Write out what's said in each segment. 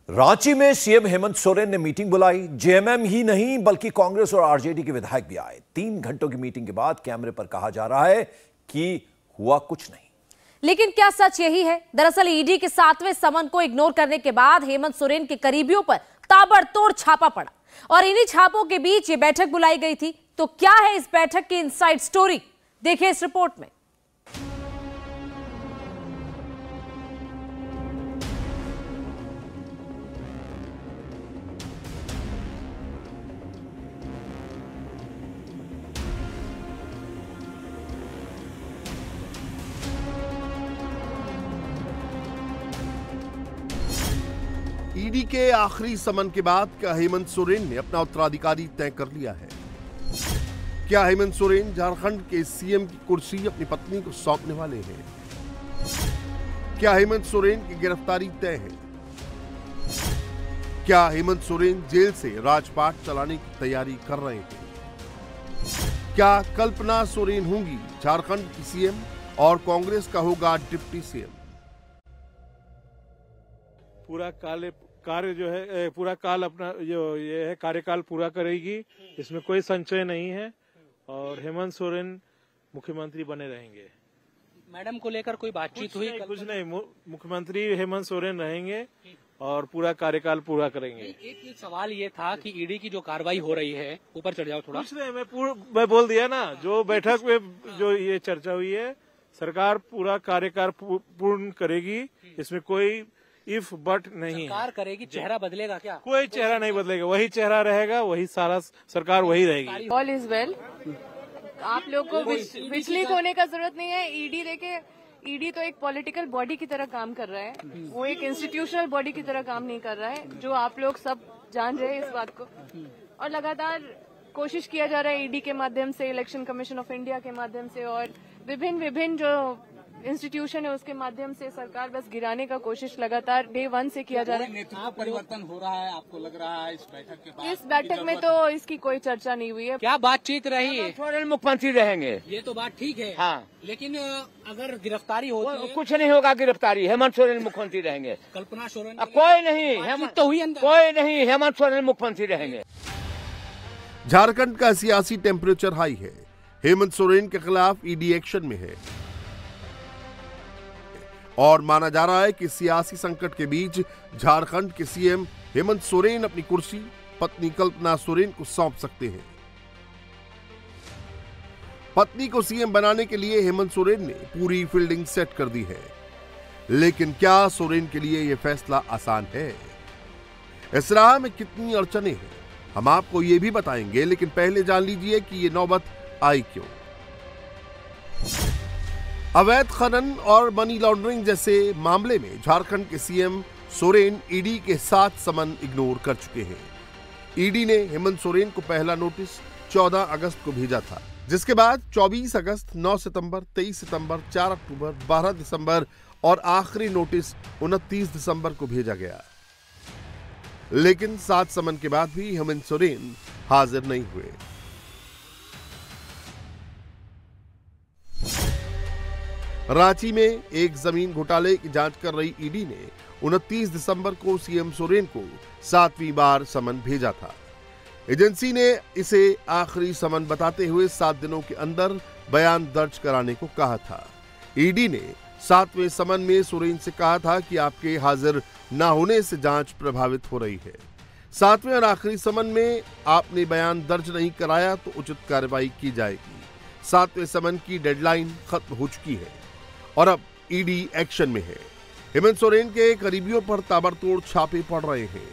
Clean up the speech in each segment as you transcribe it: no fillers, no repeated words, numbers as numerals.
रांची में सीएम हेमंत सोरेन ने मीटिंग बुलाई। जेएमएम ही नहीं बल्कि कांग्रेस और आरजेडी के विधायक भी आए। 3 घंटों की मीटिंग के बाद कैमरे पर कहा जा रहा है कि हुआ कुछ नहीं। लेकिन क्या सच यही है? दरअसल ईडी के 7वें समन को इग्नोर करने के बाद हेमंत सोरेन के करीबियों पर ताबड़तोड़ छापा पड़ा और इन्हीं छापों के बीच ये बैठक बुलाई गई थी। तो क्या है इस बैठक की इनसाइड स्टोरी, देखिए इस रिपोर्ट में। ईडी के आखिरी समन के बाद क्या हेमंत सोरेन ने अपना उत्तराधिकारी तय कर लिया है? क्या हेमंत सोरेन झारखंड के सीएम की कुर्सी अपनी पत्नी को सौंपने वाले हैं? क्या हेमंत सोरेन की गिरफ्तारी तय है? क्या हेमंत सोरेन जेल से राजपाट चलाने की तैयारी कर रहे हैं? क्या कल्पना सोरेन होंगी झारखंड की सीएम और कांग्रेस का होगा डिप्टी सीएम? पूरा कार्य जो है पूरा काल अपना जो ये है कार्यकाल पूरा करेगी, इसमें कोई संशय नहीं है और हेमंत सोरेन मुख्यमंत्री बने रहेंगे। मैडम को लेकर कोई बातचीत हुई? कुछ नहीं, मुख्यमंत्री हेमंत सोरेन रहेंगे और पूरा कार्यकाल पूरा करेंगे। एक सवाल ये था कि ईडी की जो कार्रवाई हो रही है, ऊपर चढ़ जाओ थोड़ा। कुछ नहीं, मैं बोल दिया ना, जो बैठक में जो ये चर्चा हुई है, सरकार पूरा कार्यकाल पूर्ण करेगी, इसमें कोई इफ बट नहीं सरकार करेगी। चेहरा बदलेगा क्या? कोई चेहरा नहीं बदलेगा, वही चेहरा रहेगा, वही सारा सरकार वही रहेगी। All is well. आप लोग को विचलित होने का जरूरत नहीं है। ईडी देखे, ईडी तो एक पॉलिटिकल बॉडी की तरह काम कर रहा है, वो एक इंस्टीट्यूशनल बॉडी की तरह काम नहीं कर रहा है, जो आप लोग सब जान रहे हैं इस बात को। और लगातार कोशिश किया जा रहा है ईडी के माध्यम से, इलेक्शन कमीशन ऑफ इंडिया के माध्यम से और विभिन्न जो इंस्टीट्यूशन है उसके माध्यम से सरकार बस गिराने का कोशिश लगातार डे 1 से किया जा रहा है। नेतृत्व परिवर्तन हो रहा है, आपको लग रहा है इस बैठक के बाद? इस बैठक में तो इसकी कोई चर्चा नहीं हुई है। क्या बातचीत रही है? सोरेन मुख्यमंत्री रहेंगे, ये तो बात ठीक है। हाँ, लेकिन अगर गिरफ्तारी होती है? कुछ नहीं होगा गिरफ्तारी। हेमंत सोरेन मुख्यमंत्री रहेंगे। कल्पना सोरेन कोई नहीं, हेमंत तो हुई अंदर? कोई नहीं, हेमंत सोरेन मुख्यमंत्री रहेंगे। झारखंड का सियासी टेम्परेचर हाई है। हेमंत सोरेन के खिलाफ ईडी एक्शन में है और माना जा रहा है कि सियासी संकट के बीच झारखंड के सीएम हेमंत सोरेन अपनी कुर्सी पत्नी कल्पना सोरेन को सौंप सकते हैं। पत्नी को सीएम बनाने के लिए हेमंत सोरेन ने पूरी फील्डिंग सेट कर दी है, लेकिन क्या सोरेन के लिए यह फैसला आसान है? इस राह में कितनी अड़चने हैं, हम आपको यह भी बताएंगे, लेकिन पहले जान लीजिए कि यह नौबत आई क्यों। अवैध खनन और मनी लॉन्ड्रिंग जैसे मामले में झारखंड के सीएम सोरेन ईडी के 7 समन इग्नोर कर चुके हैं। ईडी ने हेमंत सोरेन को पहला नोटिस 14 अगस्त को भेजा था, जिसके बाद 24 अगस्त, 9 सितंबर, 23 सितंबर, 4 अक्टूबर, 12 दिसंबर और आखिरी नोटिस 29 दिसंबर को भेजा गया। लेकिन 7 समन के बाद भी हेमंत सोरेन हाजिर नहीं हुए। रांची में एक जमीन घोटाले की जांच कर रही ईडी ने 29 दिसंबर को सीएम सोरेन को 7वीं बार समन भेजा था। एजेंसी ने इसे आखिरी समन बताते हुए 7 दिनों के अंदर बयान दर्ज कराने को कहा था। ईडी ने 7वें समन में सोरेन से कहा था कि आपके हाजिर न होने से जांच प्रभावित हो रही है। 7वें और आखिरी समन में आपने बयान दर्ज नहीं कराया तो उचित कार्रवाई की जाएगी। 7वें समन की डेडलाइन खत्म हो चुकी है और अब ईडी एक्शन में है। हेमंत सोरेन के करीबियों पर ताबड़तोड़ छापे पड़ रहे हैं।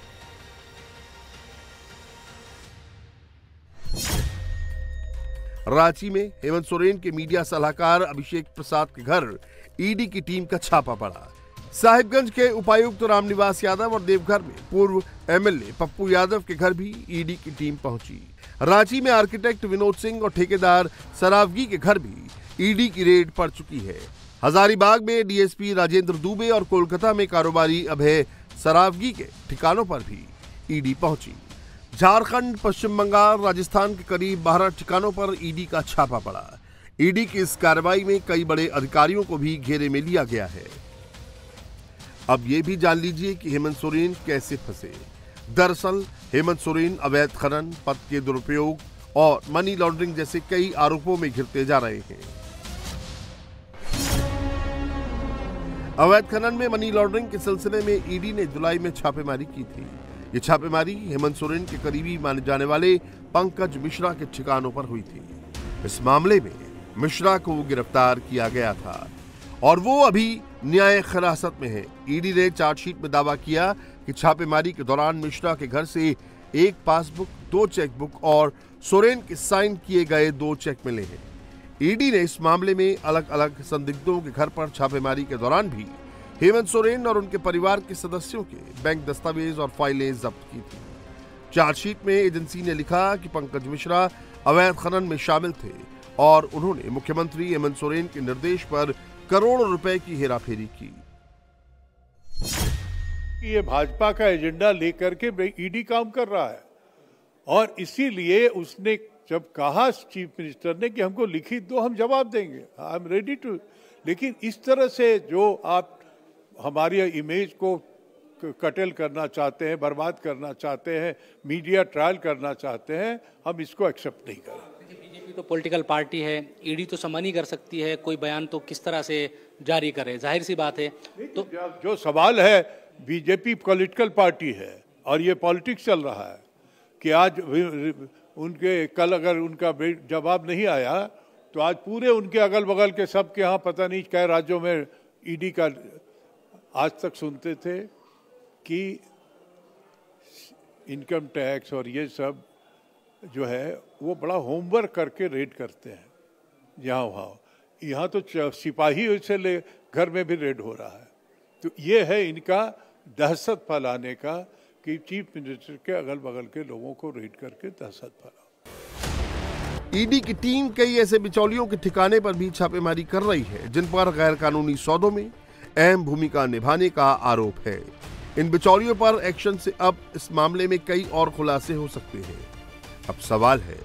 रांची में हेमंत सोरेन के मीडिया सलाहकार अभिषेक प्रसाद के घर ईडी की टीम का छापा पड़ा। साहिबगंज के उपायुक्त रामनिवास यादव और देवघर में पूर्व एमएलए पप्पू यादव के घर भी ईडी की टीम पहुंची। रांची में आर्किटेक्ट विनोद सिंह और ठेकेदार सरावगी के घर भी ईडी की रेड पड़ चुकी है। हजारीबाग में डीएसपी राजेंद्र दुबे और कोलकाता में कारोबारी अभय सरावगी के ठिकानों पर भी ईडी पहुंची। झारखंड, पश्चिम बंगाल, राजस्थान के करीब 12 ठिकानों पर ईडी का छापा पड़ा। ईडी की इस कार्रवाई में कई बड़े अधिकारियों को भी घेरे में लिया गया है। अब ये भी जान लीजिए कि हेमंत सोरेन कैसे फंसे। दरअसल हेमंत सोरेन अवैध खनन, पद के दुरुपयोग और मनी लॉन्ड्रिंग जैसे कई आरोपों में घिरते जा रहे हैं। अवैध खनन में मनी लॉन्ड्रिंग के सिलसिले में ईडी ने जुलाई में छापेमारी की थी। ये छापेमारी हेमंत सोरेन के करीबी माने जाने वाले पंकज मिश्रा के ठिकानों पर हुई थी। इस मामले में मिश्रा को गिरफ्तार किया गया था और वो अभी न्यायिक हिरासत में है। ईडी ने चार्जशीट में दावा किया कि छापेमारी के दौरान मिश्रा के घर से एक पासबुक, 2 चेकबुक और सोरेन के साइन किए गए 2 चेक मिले हैं। ईडी ने इस मामले में अलग अलग संदिग्धों के घर पर छापेमारी के दौरान भी हेमंत सोरेन और उनके परिवार के सदस्यों के बैंक दस्तावेज और फाइलें जब्त की थी। चार्जशीट में एजेंसी ने लिखा कि पंकज मिश्रा अवैध खनन में शामिल थे और उन्होंने मुख्यमंत्री हेमंत सोरेन के निर्देश पर करोड़ों रुपए की हेराफेरी की। ये भाजपा का एजेंडा लेकर के ईडी काम कर रहा है और इसीलिए उसने जब कहा चीफ मिनिस्टर ने कि हमको लिखित दो, हम जवाब देंगे, आई एम रेडी टू। लेकिन इस तरह से जो आप हमारी इमेज को कटेल करना चाहते हैं, बर्बाद करना चाहते हैं, मीडिया ट्रायल करना चाहते हैं, हम इसको एक्सेप्ट नहीं करें। बीजेपी तो पॉलिटिकल पार्टी है, ईडी तो समन ही कर सकती है, कोई बयान तो किस तरह से जारी करे, जाहिर सी बात है। तो जो सवाल है, बीजेपी पॉलिटिकल पार्टी है और ये पॉलिटिक्स चल रहा है कि आज उनके कल अगर उनका जवाब नहीं आया तो आज पूरे उनके अगल बगल के सबके यहाँ पता नहीं कई राज्यों में ईडी का आज तक सुनते थे कि इनकम टैक्स और ये सब जो है वो बड़ा होमवर्क करके रेड करते हैं यहाँ वहाँ। यहाँ तो सिपाही से ले घर में भी रेड हो रहा है। तो ये है इनका दहशत फैलाने का कि चीफ मिनिस्टर के अगल बगल के लोगों को रेड करके दहशत फैलाओ। ईडी की टीम कई ऐसे बिचौलियों के ठिकाने पर भी छापेमारी कर रही है जिन पर गैर कानूनी सौदों में अहम भूमिका निभाने का आरोप है। इन बिचौलियों पर एक्शन से अब इस मामले में कई और खुलासे हो सकते हैं। अब सवाल है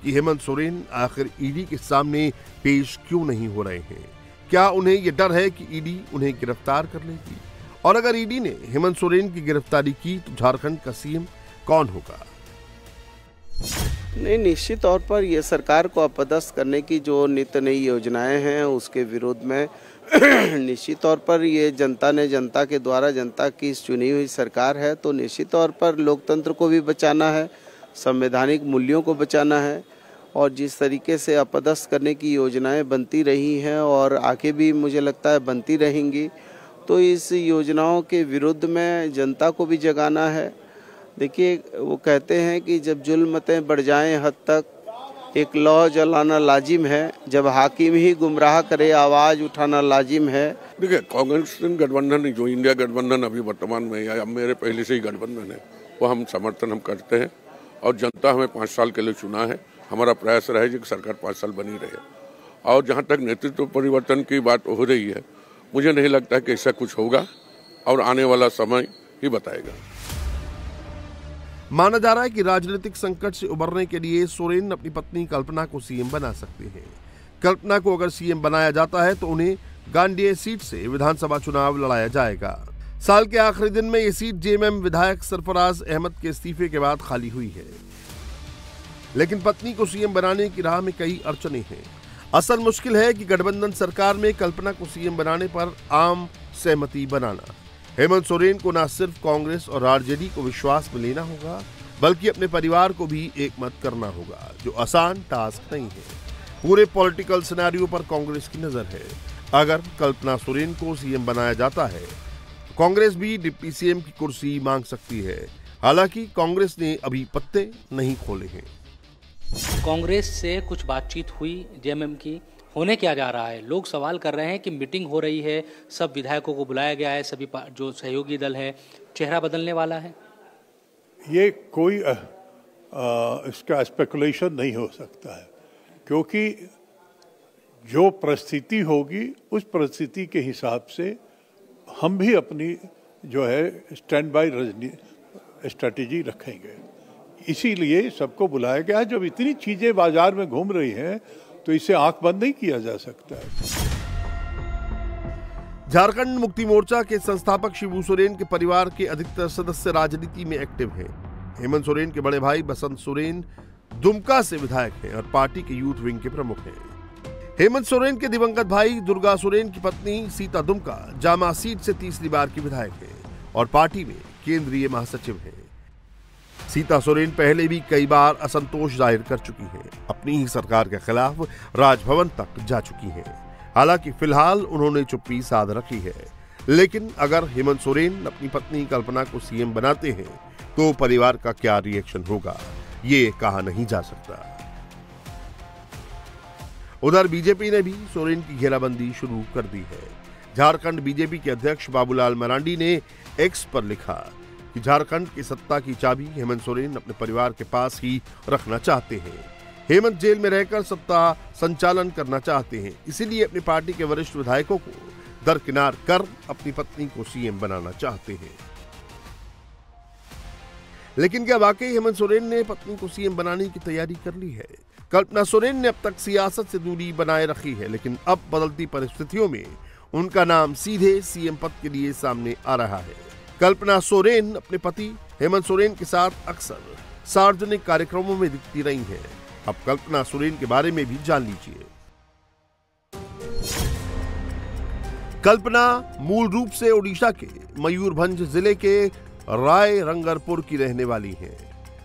कि हेमंत सोरेन आखिर ईडी के सामने पेश क्यों नहीं हो रहे हैं? क्या उन्हें यह डर है कि ईडी उन्हें गिरफ्तार कर लेगी? और अगर ईडी ने हेमंत सोरेन की गिरफ्तारी की तो झारखंड का सीएम कौन होगा? नहीं, निश्चित तौर पर यह सरकार को अपदस्थ करने की जो नित्य नई योजनाएं हैं उसके विरोध में निश्चित तौर पर ये जनता के द्वारा जनता की चुनी हुई सरकार है, तो निश्चित तौर पर लोकतंत्र को भी बचाना है, संवैधानिक मूल्यों को बचाना है और जिस तरीके से अपदस्थ करने की योजनाएं बनती रही हैं और आगे भी मुझे लगता है बनती रहेंगी, तो इस योजनाओं के विरुद्ध में जनता को भी जगाना है। देखिए, वो कहते हैं कि जब जुल्मतें बढ़ जाएं हद तक एक लौ जलाना लाजिम है, जब हाकिम ही गुमराह करे आवाज उठाना लाजिम है। देखिए, कांग्रेस गठबंधन जो इंडिया गठबंधन अभी वर्तमान में या मेरे पहले से ही गठबंधन है वो हम समर्थन हम करते हैं और जनता हमें 5 साल के लिए चुना है। हमारा प्रयास रहेगा कि सरकार 5 साल बनी रहे। और जहाँ तक नेतृत्व परिवर्तन की बात हो रही है, मुझे नहीं लगता कि ऐसा कुछ होगा और आने वाला समय ही बताएगा। माना जा रहा है कि राजनीतिक संकट से उबरने के लिए सोरेन अपनी पत्नी कल्पना को सीएम बना सकते हैं। कल्पना को अगर सीएम बनाया जाता है तो उन्हें गांडेय सीट से विधानसभा चुनाव लड़ाया जाएगा। साल के आखिरी दिन में ये सीट जेएमएम विधायक सरफराज अहमद के इस्तीफे के बाद खाली हुई है, लेकिन पत्नी को सीएम बनाने की राह में कई अड़चनें हैं। असल मुश्किल है कि गठबंधन सरकार में कल्पना को सीएम बनाने पर आम सहमति बनाना। हेमंत सोरेन को न सिर्फ कांग्रेस और आरजेडी को विश्वास में लेना होगा, बल्कि अपने परिवार को भी एकमत करना होगा, जो आसान टास्क नहीं है। पूरे पॉलिटिकल सिनेरियो पर कांग्रेस की नजर है। अगर कल्पना सोरेन को सीएम बनाया जाता है तो कांग्रेस भी डिप्टी सीएम की कुर्सी मांग सकती है। हालांकि कांग्रेस ने अभी पत्ते नहीं खोले हैं। कांग्रेस से कुछ बातचीत हुई जेएमएम की, होने क्या जा रहा है? लोग सवाल कर रहे हैं कि मीटिंग हो रही है, सब विधायकों को बुलाया गया है, सभी जो सहयोगी दल है, चेहरा बदलने वाला है। ये कोई इसका स्पेकुलेशन नहीं हो सकता है, क्योंकि जो परिस्थिति होगी उस परिस्थिति के हिसाब से हम भी अपनी जो है स्टैंड बाय स्ट्रेटेजी रखेंगे। इसीलिए सबको बुलाया गया है। जब इतनी चीजें बाजार में घूम रही हैं तो इसे आंख बंद नहीं किया जा सकता है। झारखंड मुक्ति मोर्चा के संस्थापक शिबू सोरेन के परिवार के अधिकतर सदस्य राजनीति में एक्टिव हैं। हेमंत सोरेन के बड़े भाई बसंत सोरेन दुमका से विधायक हैं और पार्टी के यूथ विंग के प्रमुख हैं। हेमंत सोरेन के दिवंगत भाई दुर्गा सोरेन की पत्नी सीता दुमका जामा सीट से तीसरी बार की विधायक हैं और पार्टी में केंद्रीय महासचिव हैं। सीता सोरेन पहले भी कई बार असंतोष जाहिर कर चुकी हैं। अपनी ही सरकार के खिलाफ राजभवन तक जा चुकी हैं। हालांकि फिलहाल उन्होंने चुप्पी साध रखी है, लेकिन अगर हेमंत सोरेन अपनी पत्नी कल्पना को सीएम बनाते हैं तो परिवार का क्या रिएक्शन होगा, ये कहा नहीं जा सकता। उधर बीजेपी ने भी सोरेन की घेराबंदी शुरू कर दी है। झारखंड बीजेपी के अध्यक्ष बाबूलाल मरांडी ने एक्स पर लिखा कि झारखंड की सत्ता की चाबी हेमंत सोरेन अपने परिवार के पास ही रखना चाहते हैं। हेमंत जेल में रहकर सत्ता संचालन करना चाहते हैं, इसीलिए अपनी पार्टी के वरिष्ठ विधायकों को दरकिनार कर अपनी पत्नी को सीएम बनाना चाहते हैं। लेकिन क्या वाकई हेमंत सोरेन ने पत्नी को सीएम बनाने की तैयारी कर ली है? कल्पना सोरेन ने अब तक सियासत से दूरी बनाए रखी है, लेकिन अब बदलती परिस्थितियों में उनका नाम सीधे सीएम पद के लिए सामने आ रहा है। कल्पना सोरेन अपने पति हेमंत सोरेन के साथ अक्सर सार्वजनिक कार्यक्रमों में दिखती रही हैं। अब कल्पना सोरेन के बारे में भी जान लीजिए। कल्पना मूल रूप से ओडिशा के मयूरभंज जिले के राय रंगरपुर की रहने वाली हैं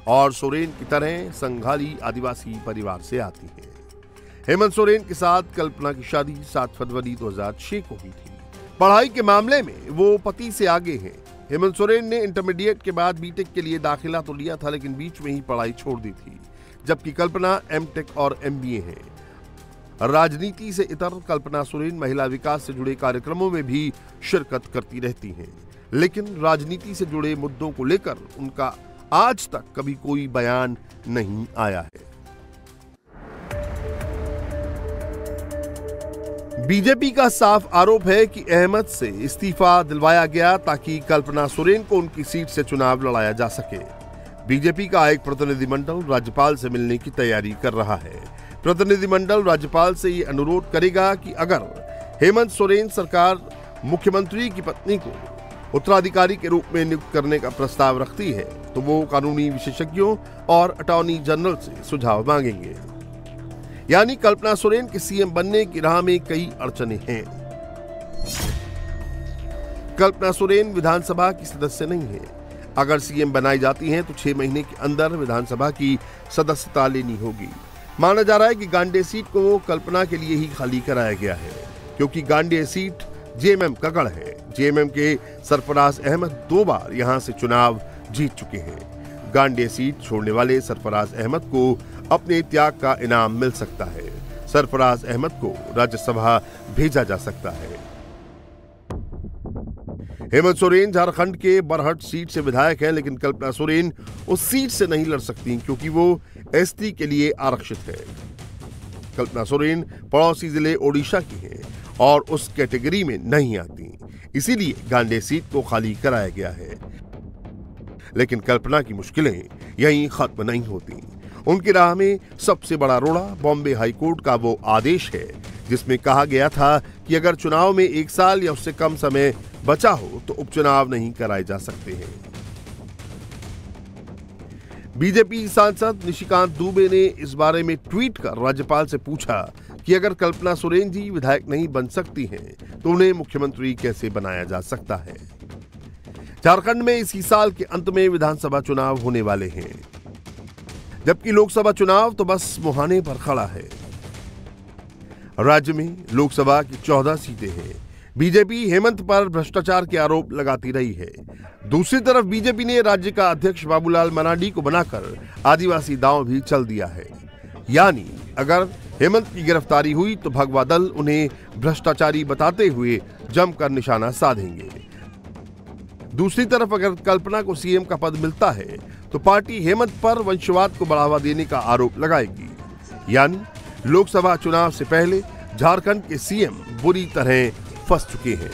और सोरेन की तरह संघाली आदिवासी परिवार से आती हैं। हेमंत सोरेन के साथ कल्पना की शादी 7 फरवरी 2006 को हुई थी। पढ़ाई के मामले में वो पति से आगे हैं। हेमंत सोरेन ने इंटरमीडिएट के बाद बीटेक के लिए दाखिला तो लिया था, लेकिन बीच में ही पढ़ाई छोड़ दी थी, जबकि कल्पना एमटेक और एमबीए है। राजनीति से इतर कल्पना सोरेन महिला विकास से जुड़े कार्यक्रमों में भी शिरकत करती रहती हैं, लेकिन राजनीति से जुड़े मुद्दों को लेकर उनका आज तक कभी कोई बयान नहीं आया है। बीजेपी का साफ आरोप है कि अहमद से इस्तीफा दिलवाया गया ताकि कल्पना सोरेन को उनकी सीट से चुनाव लड़ाया जा सके। बीजेपी का एक प्रतिनिधिमंडल राज्यपाल से मिलने की तैयारी कर रहा है। प्रतिनिधिमंडल राज्यपाल से ये अनुरोध करेगा कि अगर हेमंत सोरेन सरकार मुख्यमंत्री की पत्नी को उत्तराधिकारी के रूप में नियुक्त करने का प्रस्ताव रखती है तो वो कानूनी विशेषज्ञों और अटॉर्नी जनरल से सुझाव मांगेंगे। यानी कल्पना सोरेन के सीएम बनने की राह में कई अड़चनें हैं। कल्पना सोरेन विधानसभा की सदस्य नहीं है। अगर सीएम बनाई जाती हैं तो 6 महीने के अंदर विधानसभा की सदस्यता लेनी होगी। माना जा रहा है कि गांडेय सीट को कल्पना के लिए ही खाली कराया गया है, क्योंकि गांडेय सीट जेएमएम का गढ़ है। जेएमएम के सरफराज अहमद 2 बार यहां से चुनाव जीत चुके हैं। गांडेय सीट छोड़ने वाले सरफराज अहमद को अपने त्याग का इनाम मिल सकता है। सरफराज अहमद को राज्यसभा भेजा जा सकता है। हेमंत सोरेन झारखंड के बरहट सीट से विधायक हैं, लेकिन कल्पना सोरेन उस सीट से नहीं लड़ सकती क्योंकि वो एसटी के लिए आरक्षित है। कल्पना सोरेन पड़ोसी जिले ओडिशा की हैं और उस कैटेगरी में नहीं आती, इसीलिए गांडेय सीट को खाली कराया गया है। लेकिन कल्पना की मुश्किलें यहीं खत्म नहीं होती। उनकी राह में सबसे बड़ा रोड़ा बॉम्बे हाईकोर्ट का वो आदेश है जिसमें कहा गया था कि अगर चुनाव में 1 साल या उससे कम समय बचा हो तो उपचुनाव नहीं कराए जा सकते हैं। बीजेपी सांसद निशिकांत दुबे ने इस बारे में ट्वीट कर राज्यपाल से पूछा कि अगर कल्पना सोरेन जी विधायक नहीं बन सकती हैं तो उन्हें मुख्यमंत्री कैसे बनाया जा सकता है। झारखंड में इसी साल के अंत में विधानसभा चुनाव होने वाले हैं, जबकि लोकसभा चुनाव तो बस मुहाने पर खड़ा है। राज्य में लोकसभा की 14 सीटें हैं। बीजेपी हेमंत पर भ्रष्टाचार के आरोप लगाती रही है। दूसरी तरफ बीजेपी ने राज्य का अध्यक्ष बाबूलाल मरांडी को बनाकर आदिवासी दांव भी चल दिया है। यानी अगर हेमंत की गिरफ्तारी हुई तो भगवा दल उन्हें भ्रष्टाचारी बताते हुए जमकर निशाना साधेंगे। दूसरी तरफ अगर कल्पना को सीएम का पद मिलता है तो पार्टी हेमंत पर वंशवाद को बढ़ावा देने का आरोप लगाएगी। यानी लोकसभा चुनाव से पहले झारखंड के सीएम बुरी तरह फंस चुके हैं।